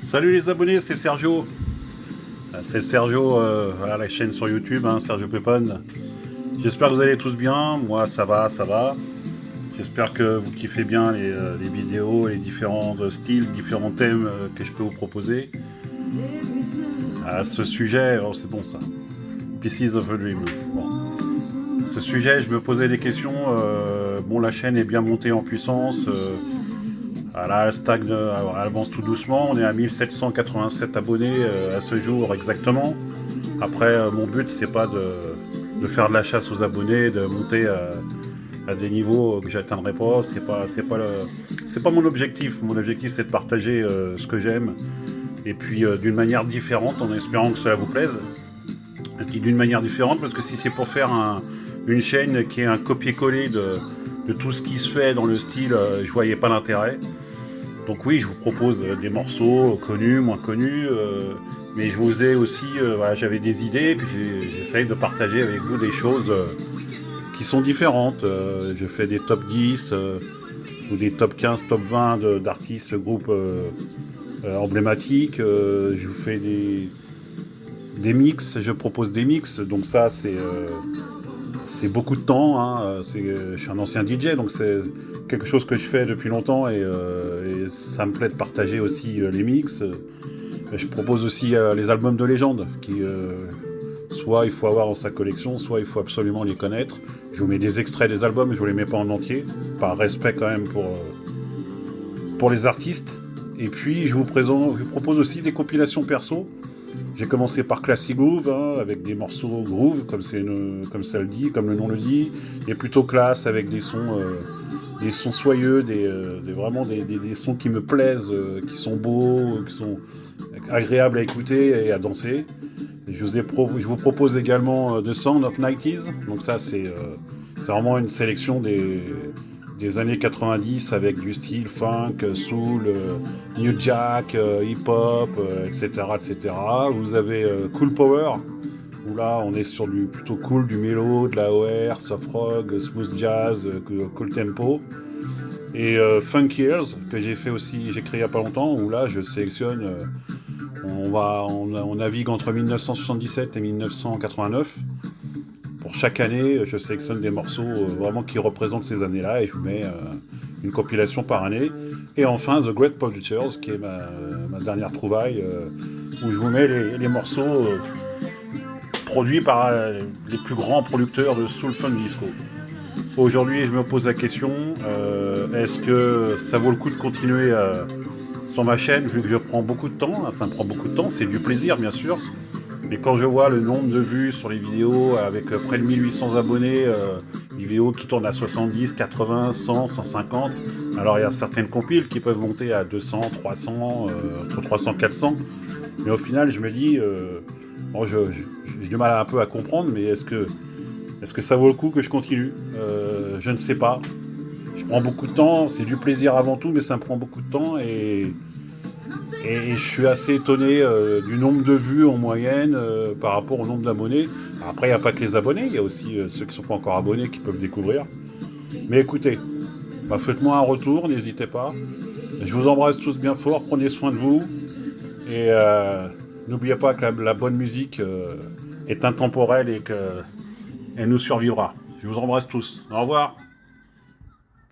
Salut les abonnés, c'est Sergio. C'est Sergio à la chaîne sur YouTube, Sergio Pépone. J'espère que vous allez tous bien. Moi, ça va, ça va. J'espère que vous kiffez bien les vidéos, les différents styles, différents thèmes que je peux vous proposer. À ce sujet, oh, c'est bon ça. Pieces of a Dream. Bon. Ce sujet, je me posais des questions. Bon, la chaîne est bien montée en puissance. Là, elle stagne, elle avance tout doucement. On est à 1787 abonnés à ce jour exactement. Après, mon but, c'est pas de faire de la chasse aux abonnés, de monter à des niveaux que j'atteindrai pas. C'est pas mon objectif. Mon objectif, c'est de partager ce que j'aime. Et puis d'une manière différente, en espérant que cela vous plaise. Et puis d'une manière différente, parce que si c'est pour faire une chaîne qui est un copier-coller de tout ce qui se fait dans le style, je voyais pas l'intérêt. Donc oui, je vous propose des morceaux connus, moins connus, mais je vous ai aussi, voilà, j'avais des idées, et puis j'essaye de partager avec vous des choses qui sont différentes. Je fais des top 10 ou des top 15, top 20 d'artistes, groupes emblématiques. Je vous fais des mix, je propose des mix, donc ça c'est beaucoup de temps, je suis un ancien DJ, donc c'est quelque chose que je fais depuis longtemps et ça me plaît de partager aussi les mix. Je propose aussi les albums de légende qui soit il faut avoir dans sa collection, soit il faut absolument les connaître. Je vous mets des extraits des albums, je vous les mets pas en entier, par respect quand même pour les artistes. Et puis je vous propose aussi des compilations perso. J'ai commencé par Classic Groove, avec des morceaux groove, comme ça le dit, comme le nom le dit, et plutôt classe, avec des sons soyeux, vraiment des sons qui me plaisent, qui sont beaux, qui sont agréables à écouter et à danser. Je vous propose également The Sound of 90s, donc ça c'est vraiment une sélection des années 90 avec du style funk, soul, new jack, hip-hop, etc., etc. Vous avez Cool Power, où là on est sur du plutôt cool, du mélo, de la OR, soft rock, smooth jazz, cool tempo. Et Funk Years, que j'ai créé il n'y a pas longtemps, où là je sélectionne, on navigue entre 1977 et 1989. Pour chaque année, je sélectionne des morceaux vraiment qui représentent ces années-là et je vous mets une compilation par année. Et enfin, The Great Producers, qui est ma dernière trouvaille, où je vous mets les morceaux produits par les plus grands producteurs de soul funk disco. Aujourd'hui, je me pose la question, est-ce que ça vaut le coup de continuer sur ma chaîne, vu que je prends beaucoup de temps, ça me prend beaucoup de temps, c'est du plaisir bien sûr. Mais quand je vois le nombre de vues sur les vidéos avec près de 1800 abonnés, des vidéos qui tournent à 70, 80, 100, 150, alors il y a certaines compiles qui peuvent monter à 200, 300, entre 300 et 400. Mais au final, je me dis, j'ai du mal un peu à comprendre, mais est-ce que ça vaut le coup que je continue ? Je ne sais pas. Je prends beaucoup de temps, c'est du plaisir avant tout, mais ça me prend beaucoup de temps et je suis assez étonné du nombre de vues en moyenne par rapport au nombre d'abonnés. Après, il n'y a pas que les abonnés, il y a aussi ceux qui ne sont pas encore abonnés qui peuvent découvrir. Mais écoutez, faites-moi un retour, n'hésitez pas. Je vous embrasse tous bien fort, prenez soin de vous. Et n'oubliez pas que la bonne musique est intemporelle et qu'elle nous survivra. Je vous embrasse tous. Au revoir.